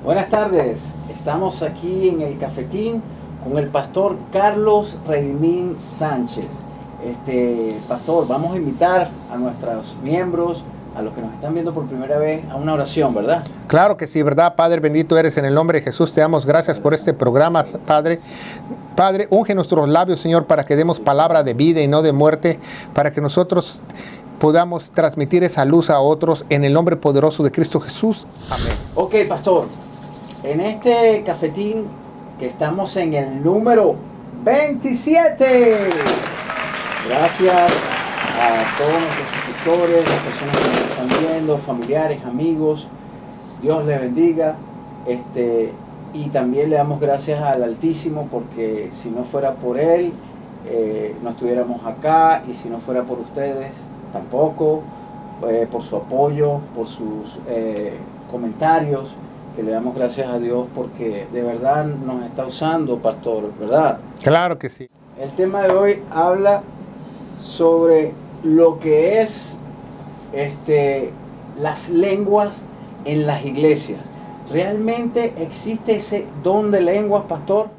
Buenas tardes, estamos aquí en el cafetín con el pastor Carlos Redimín Sánchez. Pastor, vamos a invitar a nuestros miembros, a los que nos están viendo por primera vez, a una oración, ¿verdad? Claro que sí, ¿verdad? Padre, bendito eres, en el nombre de Jesús te damos gracias por este programa, Padre. Padre, unge nuestros labios, Señor, para que demos palabra de vida y no de muerte, para que nosotros podamos transmitir esa luz a otros en el nombre poderoso de Cristo Jesús. Amén. Ok, pastor, en este cafetín que estamos en el número 27. Gracias a todos nuestros suscriptores, las personas que nos están viendo, familiares, amigos. Dios les bendiga. Y también le damos gracias al Altísimo, porque si no fuera por Él, no estuviéramos acá, y si no fuera por ustedes, tampoco, por su apoyo, por sus comentarios, que le damos gracias a Dios, porque de verdad nos está usando, pastor, ¿verdad? Claro que sí. El tema de hoy habla sobre lo que es las lenguas en las iglesias. ¿Realmente existe ese don de lenguas, pastor?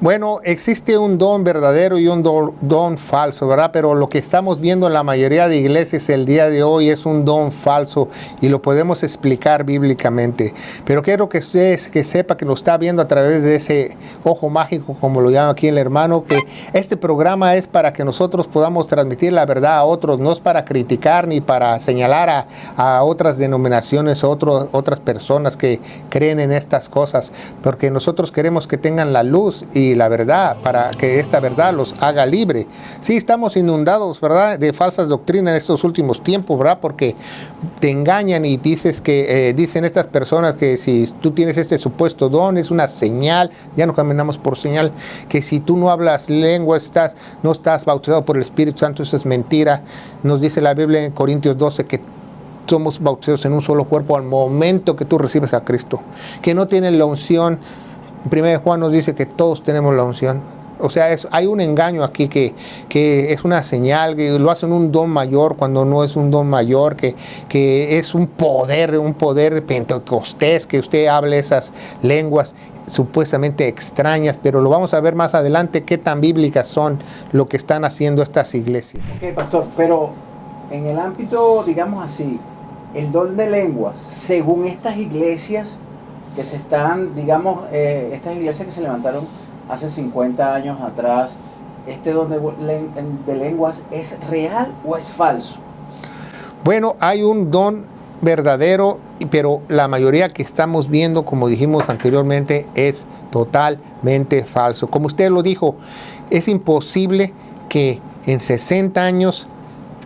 Bueno, existe un don verdadero y un don falso, ¿verdad? Pero lo que estamos viendo en la mayoría de iglesias el día de hoy es un don falso y lo podemos explicar bíblicamente. Pero quiero que usted que sepa, que lo está viendo a través de ese ojo mágico, como lo llama aquí el hermano, que este programa es para que nosotros podamos transmitir la verdad a otros, no es para criticar ni para señalar a otras denominaciones, otras personas que creen en estas cosas, porque nosotros queremos que tengan la luz y la verdad, para que esta verdad los haga libre. Sí, estamos inundados, ¿verdad?, de falsas doctrinas en estos últimos tiempos, ¿verdad?, porque te engañan y dicen estas personas que si tú tienes este supuesto don es una señal, ya no caminamos por señal, que si tú no hablas lengua no estás bautizado por el Espíritu Santo, eso es mentira. Nos dice la Biblia en Corintios 12 que somos bautizados en un solo cuerpo al momento que tú recibes a Cristo, que no tienen la unción. En 1 Juan nos dice que todos tenemos la unción. O sea, hay un engaño aquí que es una señal, que lo hacen un don mayor cuando no es un don mayor, que es un poder pentecostés, que usted hable esas lenguas supuestamente extrañas, pero lo vamos a ver más adelante qué tan bíblicas son lo que están haciendo estas iglesias. Ok, pastor, pero en el ámbito, digamos así, el don de lenguas, según estas iglesias que se están, digamos, estas iglesias que se levantaron hace 50 años atrás, ¿este don de lenguas es real o es falso? Bueno, hay un don verdadero, pero la mayoría que estamos viendo, como dijimos anteriormente, es totalmente falso. Como usted lo dijo, es imposible que en 60 años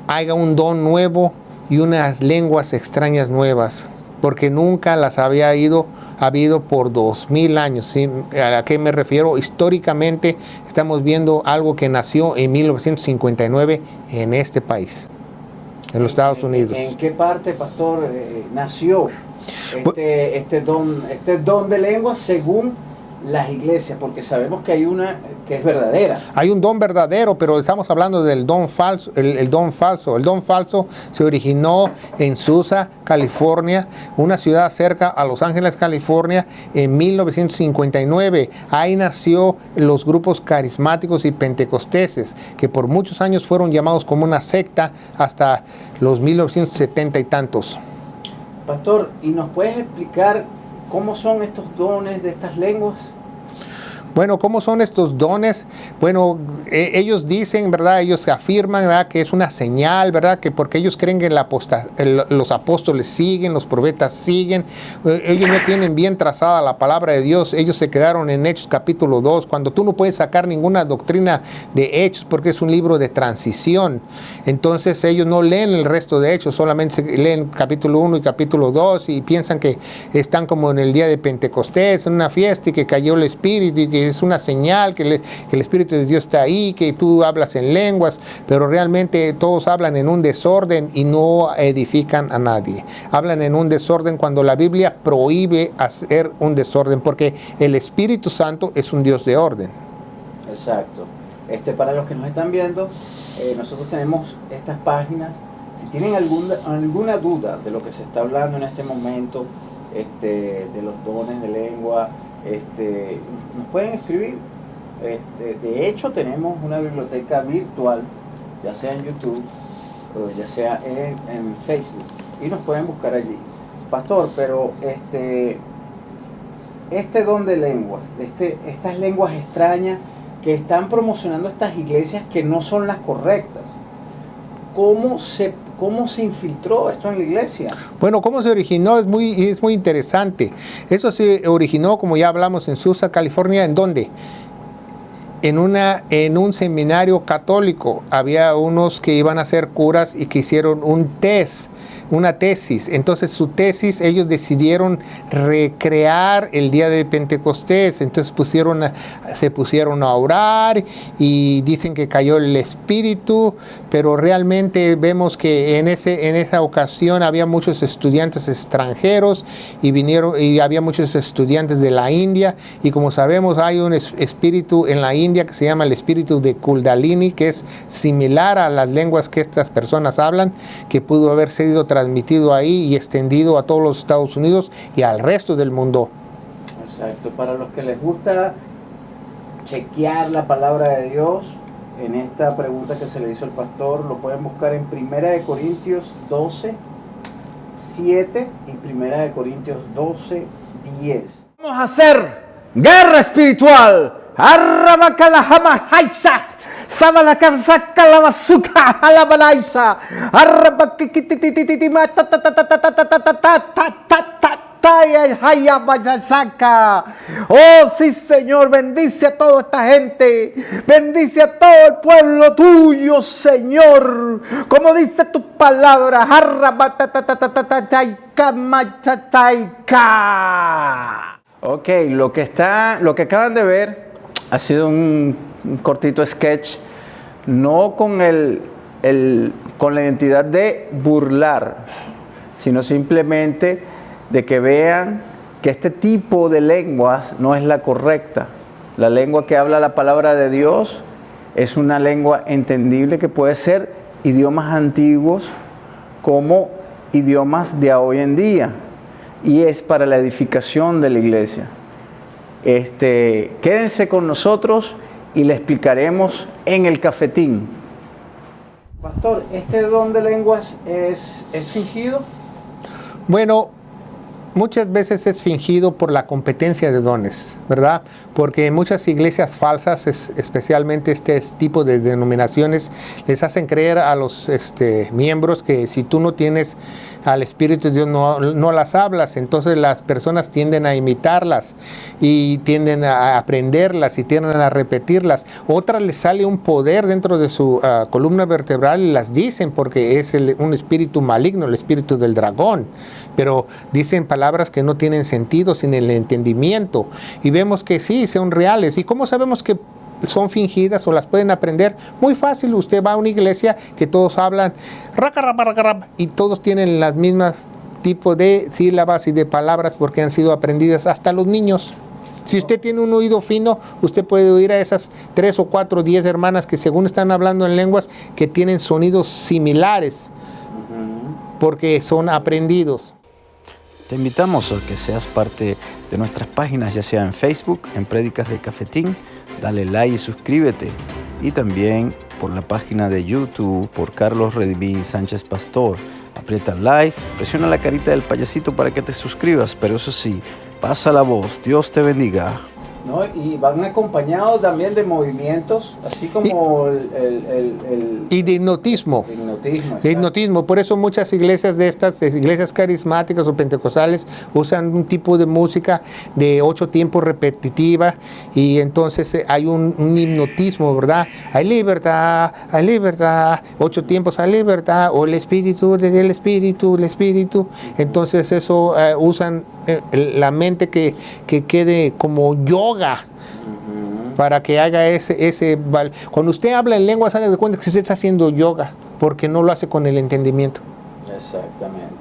haya un don nuevo y unas lenguas extrañas nuevas, porque nunca las había habido por 2000 años. ¿Sí? ¿A qué me refiero? Históricamente estamos viendo algo que nació en 1959 en este país, en los Estados Unidos. ¿En qué parte, pastor, nació este don de lenguas según las iglesias? Porque sabemos que hay una que es verdadera. Hay un don verdadero, pero estamos hablando del don falso, el don falso. El don falso se originó en Susa, California, una ciudad cerca a Los Ángeles, California, en 1959. Ahí nació los grupos carismáticos y pentecosteses, que por muchos años fueron llamados como una secta hasta los 1970 y tantos. Pastor, ¿y nos puedes explicar cómo son estos dones de estas lenguas? Bueno, ¿cómo son estos dones? Bueno, ellos dicen, ¿verdad? Ellos afirman, ¿verdad?, que es una señal, ¿verdad? Que porque ellos creen que los apóstoles siguen, los profetas siguen. Ellos no tienen bien trazada la palabra de Dios. Ellos se quedaron en Hechos capítulo 2, cuando tú no puedes sacar ninguna doctrina de Hechos porque es un libro de transición. Entonces ellos no leen el resto de Hechos, solamente leen capítulo 1 y capítulo 2 y piensan que están como en el día de Pentecostés, en una fiesta, y que cayó el Espíritu y que que es una señal, que el Espíritu de Dios está ahí, que tú hablas en lenguas, pero realmente todos hablan en un desorden y no edifican a nadie. Hablan en un desorden cuando la Biblia prohíbe hacer un desorden, porque el Espíritu Santo es un Dios de orden. Exacto. Para los que nos están viendo, nosotros tenemos estas páginas. Si tienen alguna duda de lo que se está hablando en este momento, de los dones de lengua, nos pueden escribir. De hecho, tenemos una biblioteca virtual, ya sea en YouTube o ya sea en Facebook, y nos pueden buscar allí. Pastor, pero este don de lenguas, estas lenguas extrañas que están promocionando estas iglesias que no son las correctas, ¿cómo se infiltró esto en la iglesia? Bueno, ¿cómo se originó? Es muy interesante. Eso se originó, como ya hablamos, en Susa, California. ¿En dónde? En un seminario católico. Había unos que iban a ser curas y que hicieron una tesis. Entonces su tesis, ellos decidieron recrear el día de Pentecostés. Entonces se pusieron a orar y dicen que cayó el Espíritu, pero realmente vemos que en esa ocasión había muchos estudiantes extranjeros y había muchos estudiantes de la India, y como sabemos hay un espíritu en la India que se llama el espíritu de Kundalini, que es similar a las lenguas que estas personas hablan, que pudo haber sido transmitido ahí y extendido a todos los Estados Unidos y al resto del mundo. Exacto. Para los que les gusta chequear la palabra de Dios, en esta pregunta que se le hizo al pastor, lo pueden buscar en 1 Corintios 12, 7 y 1 Corintios 12, 10. Vamos a hacer guerra espiritual. Oh sí, Señor, bendice a toda esta gente, bendice a todo el pueblo tuyo, Señor, como dice tu palabra. Ok, lo que acaban de ver ha sido un cortito sketch, no con con la identidad de burlar, sino simplemente de que vean que este tipo de lenguas no es la correcta. La lengua que habla la palabra de Dios es una lengua entendible, que puede ser idiomas antiguos como idiomas de hoy en día, y es para la edificación de la iglesia. Quédense con nosotros y le explicaremos en el cafetín. Pastor, ¿este don de lenguas es fingido? Bueno, muchas veces es fingido por la competencia de dones, ¿verdad? Porque en muchas iglesias falsas, especialmente este tipo de denominaciones, les hacen creer a los miembros que si tú no tienes al Espíritu de Dios no las hablas. Entonces las personas tienden a imitarlas y tienden a aprenderlas y tienden a repetirlas. Otras les sale un poder dentro de su columna vertebral y las dicen porque es un espíritu maligno, el espíritu del dragón. Pero dicen palabras que no tienen sentido sin el entendimiento. Y vemos que sí, son reales. ¿Y cómo sabemos que son fingidas o las pueden aprender? Muy fácil, usted va a una iglesia que todos hablan y todos tienen las mismas tipos de sílabas y de palabras porque han sido aprendidas hasta los niños. Si usted tiene un oído fino, usted puede oír a esas 3 o 4 o 10 hermanas que según están hablando en lenguas que tienen sonidos similares porque son aprendidos. Te invitamos a que seas parte de nuestras páginas, ya sea en Facebook, en Prédicas del Cafetín. Dale like y suscríbete. Y también por la página de YouTube, por Carlos Rediví Sánchez Pastor. Aprieta like, presiona la carita del payasito para que te suscribas. Pero eso sí, pasa la voz. Dios te bendiga. ¿No? Y van acompañados también de movimientos, así como y de hipnotismo. De hipnotismo. Por eso muchas iglesias de estas, iglesias carismáticas o pentecostales, usan un tipo de música de 8 tiempos repetitiva, y entonces hay un hipnotismo, ¿verdad? Hay libertad, 8 tiempos hay libertad, o el espíritu, el espíritu. Entonces eso usan la mente que quede como yoga, para que haga cuando usted habla en lenguas, haga de cuenta que usted está haciendo yoga, porque no lo hace con el entendimiento. Exactamente.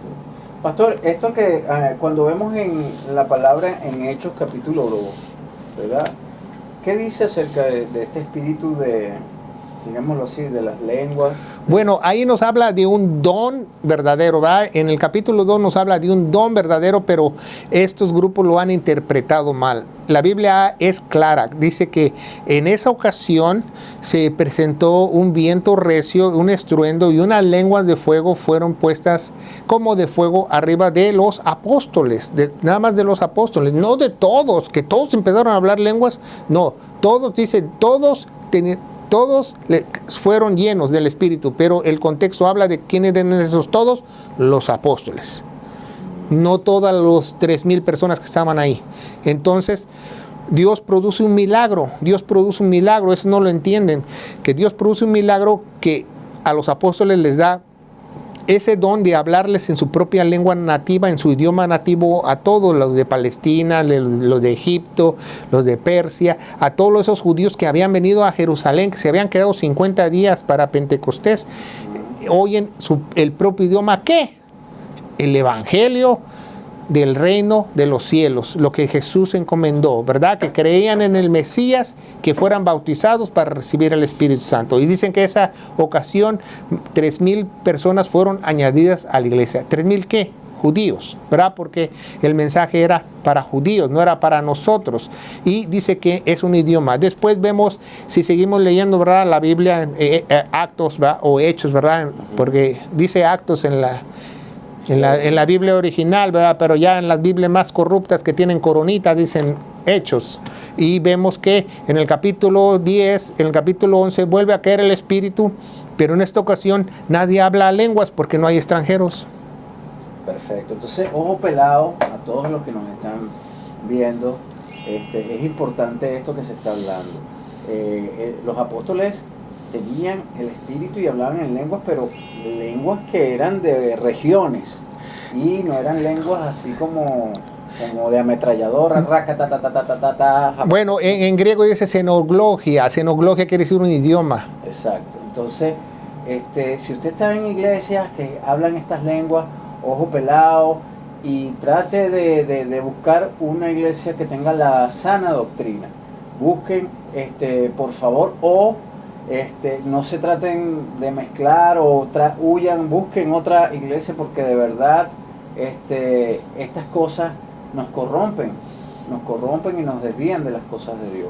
Pastor, esto que cuando vemos en la palabra en Hechos capítulo 2, ¿verdad? ¿Qué dice acerca de este espíritu de, digámoslo así, de las lenguas? Bueno, ahí nos habla de un don verdadero, ¿verdad? En el capítulo 2 nos habla de un don verdadero, pero estos grupos lo han interpretado mal. La Biblia es clara, dice que en esa ocasión se presentó un viento recio, un estruendo y unas lenguas de fuego fueron puestas como de fuego arriba de los apóstoles, nada más de los apóstoles, no de todos, que todos empezaron a hablar lenguas, no, todos, dice, todos fueron llenos del Espíritu, pero el contexto habla de quiénes eran esos todos, los apóstoles. No todas las 3,000 personas que estaban ahí. Entonces, Dios produce un milagro. Eso no lo entienden. Que Dios produce un milagro que a los apóstoles les da ese don de hablarles en su propia lengua nativa, en su idioma nativo, a todos los de Palestina, los de Egipto, los de Persia, a todos esos judíos que habían venido a Jerusalén, que se habían quedado 50 días para Pentecostés, oyen el propio idioma. ¿Qué? El evangelio del reino de los cielos, lo que Jesús encomendó, ¿verdad? Que creían en el Mesías, que fueran bautizados para recibir el Espíritu Santo. Y dicen que esa ocasión 3,000 personas fueron añadidas a la iglesia. ¿3,000 qué? Judíos, ¿verdad? Porque el mensaje era para judíos, no era para nosotros. Y dice que es un idioma. Después vemos, si seguimos leyendo, ¿verdad? La Biblia, Actos, ¿verdad? O Hechos, ¿verdad? Porque dice Actos en la Biblia original, ¿verdad? Pero ya en las Biblias más corruptas que tienen coronita dicen Hechos. Y vemos que en el capítulo 10, en el capítulo 11 vuelve a caer el Espíritu, pero en esta ocasión nadie habla lenguas porque no hay extranjeros. Perfecto. Entonces, ojo pelado a todos los que nos están viendo. Es importante esto que se está hablando. Los apóstoles tenían el espíritu y hablaban en lenguas, pero lenguas que eran de regiones y no eran lenguas así como de ametralladora, Bueno, en griego dice xenoglogia quiere decir un idioma. Exacto. Entonces, si usted está en iglesias que hablan estas lenguas, ojo pelado, y trate de buscar una iglesia que tenga la sana doctrina. Busquen, por favor, o no se traten de mezclar o huyan, busquen otra iglesia, porque de verdad estas cosas nos corrompen y nos desvían de las cosas de Dios.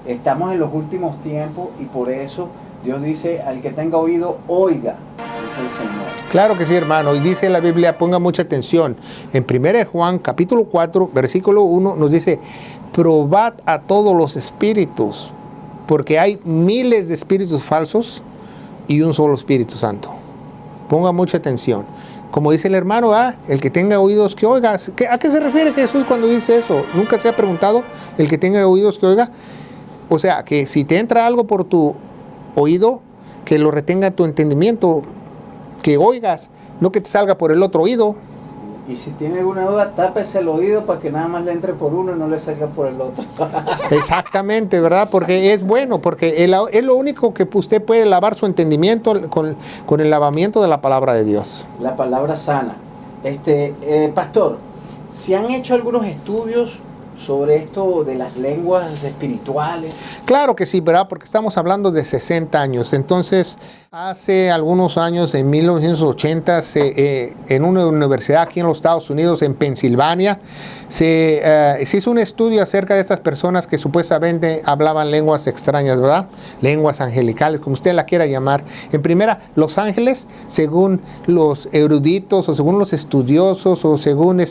Estamos en los últimos tiempos y por eso Dios dice: al que tenga oído, oiga, dice el Señor. Claro que sí, hermano, y dice la Biblia, ponga mucha atención, en 1 Juan capítulo 4 versículo 1 nos dice: probad a todos los espíritus, porque hay miles de espíritus falsos y un solo Espíritu Santo. Ponga mucha atención. Como dice el hermano, el que tenga oídos que oiga. ¿A qué se refiere Jesús cuando dice eso? ¿Nunca se ha preguntado el que tenga oídos que oiga? O sea, que si te entra algo por tu oído, que lo retenga tu entendimiento, que oigas, no que te salga por el otro oído. Y si tiene alguna duda, tápese el oído para que nada más le entre por uno y no le salga por el otro. Exactamente, ¿verdad? Porque es bueno, porque es lo único que usted puede lavar su entendimiento con el lavamiento de la palabra de Dios. La palabra sana. Pastor, ¿se han hecho algunos estudios sobre esto de las lenguas espirituales? Claro que sí, ¿verdad? Porque estamos hablando de 60 años. Entonces, hace algunos años, en 1980, en una universidad aquí en los Estados Unidos, en Pensilvania, se hizo un estudio acerca de estas personas que supuestamente hablaban lenguas extrañas, ¿verdad? Lenguas angelicales, como usted la quiera llamar. En primera, los ángeles, según los eruditos o según los estudiosos o según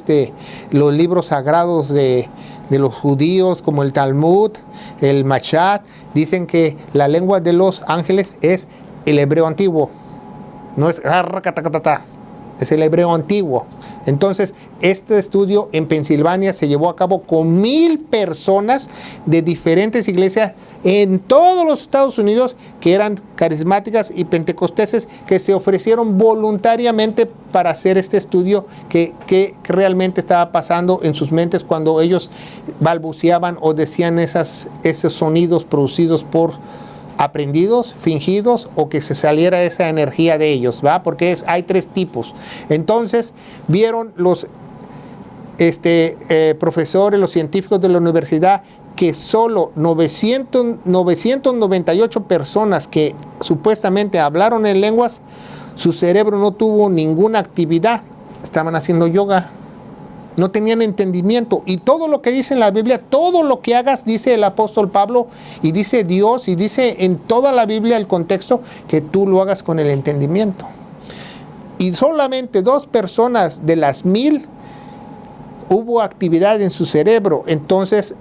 los libros sagrados de los judíos, como el Talmud, el Machad, dicen que la lengua de los ángeles es el hebreo antiguo. No es es el hebreo antiguo. Entonces, este estudio en Pensilvania se llevó a cabo con 1,000 personas de diferentes iglesias en todos los Estados Unidos que eran carismáticas y pentecosteses, que se ofrecieron voluntariamente para hacer este estudio que realmente estaba pasando en sus mentes cuando ellos balbuceaban o decían esos sonidos producidos por aprendidos, fingidos, o que se saliera esa energía de ellos, ¿va? Porque hay tres tipos. Entonces vieron los profesores, los científicos de la universidad, que solo 998 personas que supuestamente hablaron en lenguas, su cerebro no tuvo ninguna actividad, estaban haciendo yoga, no tenían entendimiento. Y todo lo que dice en la Biblia, todo lo que hagas, dice el apóstol Pablo, y dice Dios, y dice en toda la Biblia el contexto, que tú lo hagas con el entendimiento. Y solamente 2 personas de las 1000 hubo actividad en su cerebro. Entonces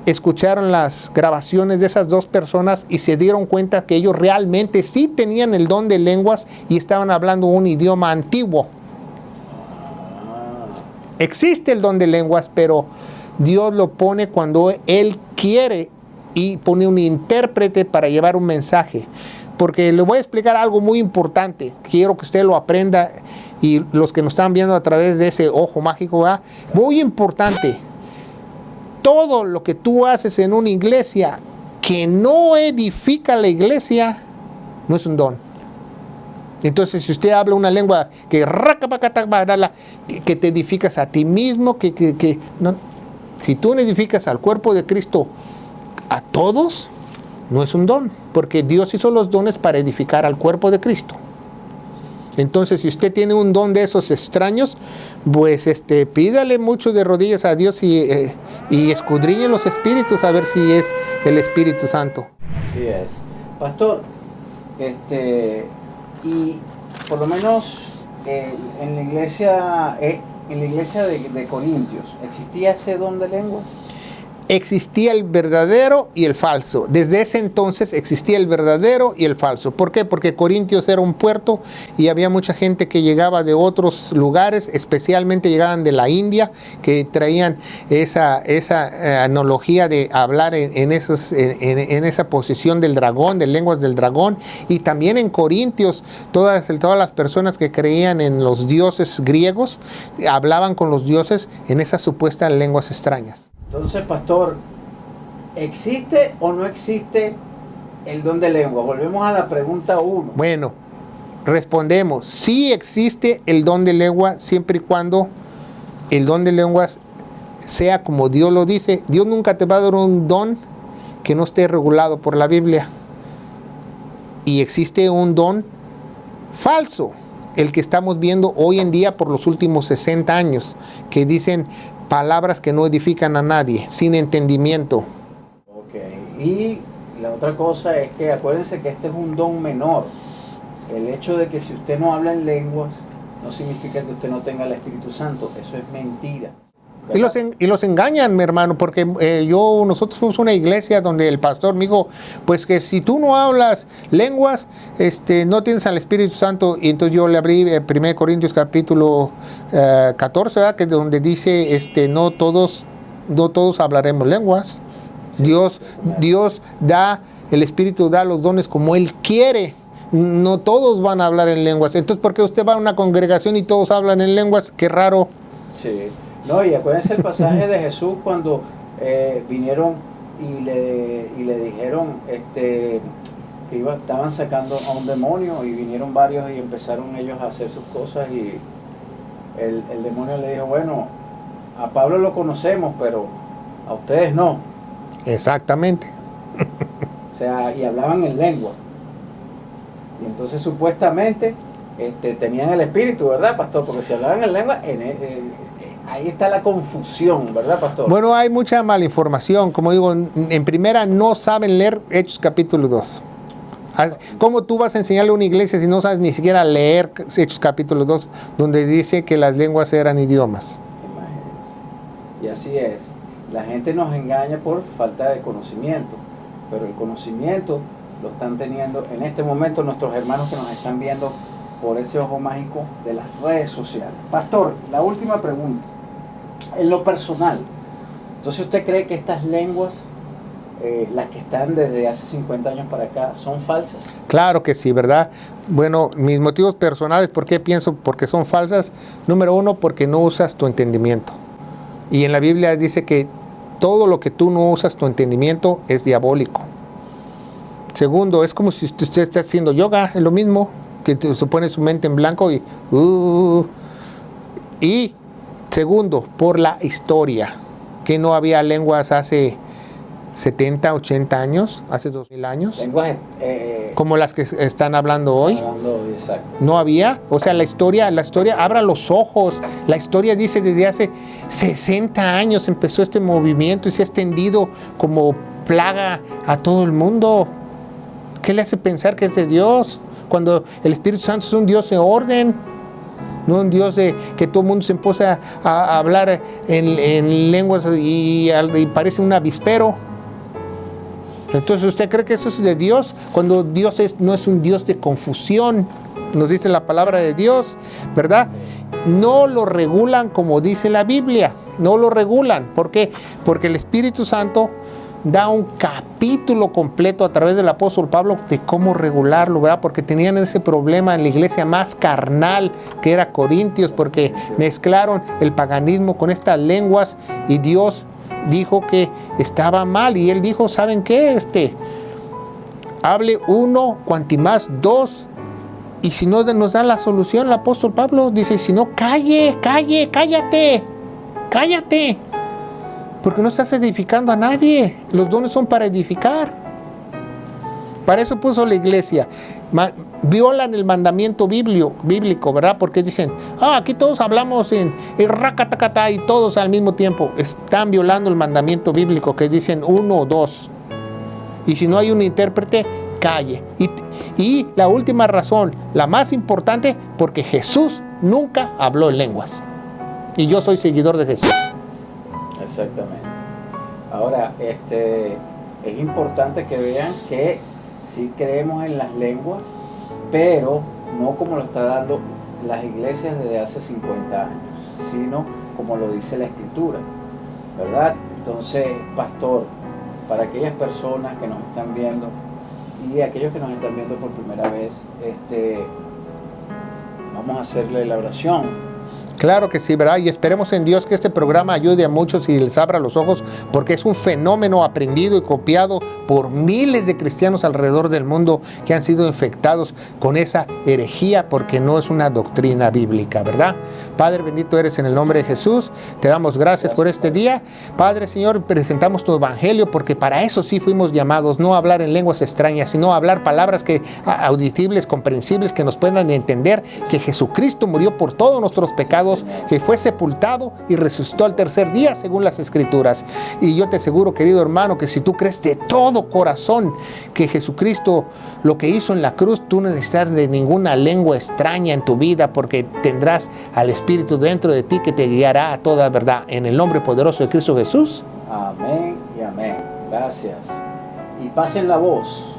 escucharon las grabaciones de esas 2 personas y se dieron cuenta que ellos realmente sí tenían el don de lenguas y estaban hablando un idioma antiguo. Existe el don de lenguas, pero Dios lo pone cuando Él quiere y pone un intérprete para llevar un mensaje. Porque le voy a explicar algo muy importante. Quiero que usted lo aprenda y los que nos están viendo a través de ese ojo mágico, ¿verdad? Muy importante. Todo lo que tú haces en una iglesia que no edifica la iglesia, no es un don. Entonces, si usted habla una lengua que te edificas a ti mismo, no, si tú no edificas al cuerpo de Cristo a todos, no es un don, porque Dios hizo los dones para edificar al cuerpo de Cristo. Entonces, si usted tiene un don de esos extraños, pues pídale mucho de rodillas a Dios y escudriñe los espíritus a ver si es el Espíritu Santo. Así es. Pastor, y por lo menos en la iglesia de Corintios, ¿existía ese don de lenguas? Existía el verdadero y el falso. Desde ese entonces existía el verdadero y el falso. ¿Por qué? Porque Corintios era un puerto y había mucha gente que llegaba de otros lugares, especialmente llegaban de la India, que traían esa analogía de hablar en esa posición del dragón, de lenguas del dragón. Y también en Corintios, todas las personas que creían en los dioses griegos, hablaban con los dioses en esas supuestas lenguas extrañas. Entonces, pastor, ¿existe o no existe el don de lengua? Volvemos a la pregunta 1. Bueno, respondemos, sí existe el don de lengua, siempre y cuando el don de lenguas sea como Dios lo dice. Dios nunca te va a dar un don que no esté regulado por la Biblia. Y existe un don falso, el que estamos viendo hoy en día por los últimos 60 años, que dicen palabras que no edifican a nadie, sin entendimiento. Ok, y la otra cosa es que acuérdense que este es un don menor. El hecho de que si usted no habla en lenguas, no significa que usted no tenga el Espíritu Santo. Eso es mentira. Y los engañan, mi hermano, porque nosotros fuimos una iglesia donde el pastor me dijo, pues que si tú no hablas lenguas, no tienes al Espíritu Santo. Y entonces yo le abrí 1 Corintios capítulo 14, ¿verdad? Que donde dice, no todos hablaremos lenguas. Sí, Dios da, el Espíritu da los dones como Él quiere. No todos van a hablar en lenguas. Entonces, ¿por qué usted va a una congregación y todos hablan en lenguas? Qué raro. Sí. No, y acuérdense el pasaje de Jesús cuando vinieron y le dijeron que estaban sacando a un demonio y vinieron varios y empezaron ellos a hacer sus cosas y el demonio le dijo, bueno, a Pablo lo conocemos, pero a ustedes no. Exactamente. O sea, y hablaban en lengua. Y entonces supuestamente tenían el espíritu, ¿verdad, pastor? Porque si hablaban en lengua, ahí está la confusión, ¿verdad, pastor? Bueno, hay mucha mala información. Como digo, en primera no saben leer Hechos capítulo 2. ¿Cómo tú vas a enseñarle a una iglesia si no sabes ni siquiera leer Hechos capítulo 2, donde dice que las lenguas eran idiomas? Y así es. La gente nos engaña por falta de conocimiento, pero el conocimiento lo están teniendo en este momento nuestros hermanos que nos están viendo por ese ojo mágico de las redes sociales. Pastor, la última pregunta. En lo personal, entonces, ¿usted cree que estas lenguas las que están desde hace 50 años para acá, son falsas? Claro que sí, ¿verdad? Bueno, mis motivos personales, ¿por qué pienso porque son falsas? Número uno, porque no usas tu entendimiento. Y en la Biblia dice que todo lo que tú no usas tu entendimiento es diabólico. Segundo, es como si usted está haciendo yoga, es lo mismo, que se pone su mente en blanco y segundo, por la historia, que no había lenguas hace 70, 80 años, hace 2000 años, Lenguas como las que están hablando hoy. Exacto. No había, o sea, la historia, abra los ojos. La historia dice desde hace 60 años empezó este movimiento y se ha extendido como plaga a todo el mundo. ¿Qué le hace pensar que es de Dios? Cuando el Espíritu Santo es un Dios de orden, no un Dios de que todo el mundo se empieza a hablar en lenguas y parece un avispero. Entonces, ¿usted cree que eso es de Dios? Cuando Dios no es un Dios de confusión, nos dice la palabra de Dios, ¿verdad? No lo regulan como dice la Biblia, no lo regulan. ¿Por qué? Porque el Espíritu Santo da un capítulo completo a través del apóstol Pablo de cómo regularlo, ¿verdad? Porque tenían ese problema en la iglesia más carnal que era Corintios, porque mezclaron el paganismo con estas lenguas y Dios dijo que estaba mal y él dijo, ¿saben qué? Hable uno, cuanti más dos, y si no nos da la solución, el apóstol Pablo dice, si no, cállate, porque no estás edificando a nadie. Los dones son para edificar. Para eso puso la iglesia. Violan el mandamiento bíblico, ¿verdad? Porque dicen, aquí todos hablamos en racatacatá y todos al mismo tiempo. Están violando el mandamiento bíblico que dicen 1 o 2. Y si no hay un intérprete, calle. Y la última razón, la más importante, porque Jesús nunca habló en lenguas. Y yo soy seguidor de Jesús. Exactamente. Ahora, es importante que vean que sí creemos en las lenguas, pero no como lo está dando las iglesias desde hace 50 años, sino como lo dice la Escritura, ¿verdad? Entonces, pastor, para aquellas personas que nos están viendo y aquellos que nos están viendo por primera vez, vamos a hacerle la oración. Claro que sí, ¿verdad? Y esperemos en Dios que este programa ayude a muchos y les abra los ojos, porque es un fenómeno aprendido y copiado por miles de cristianos alrededor del mundo que han sido infectados con esa herejía, porque no es una doctrina bíblica, ¿verdad? Padre, bendito eres en el nombre de Jesús. Te damos gracias por este día. Padre, Señor, presentamos tu evangelio, porque para eso sí fuimos llamados, no a hablar en lenguas extrañas, sino a hablar palabras audibles, comprensibles, que nos puedan entender que Jesucristo murió por todos nuestros pecados, que fue sepultado y resucitó al tercer día según las Escrituras. Y yo te aseguro, querido hermano, que si tú crees de todo corazón que Jesucristo lo que hizo en la cruz, tú no necesitas de ninguna lengua extraña en tu vida, porque tendrás al Espíritu dentro de ti que te guiará a toda verdad. En el nombre poderoso de Cristo Jesús. Amén y amén. Gracias. Y pasen la voz.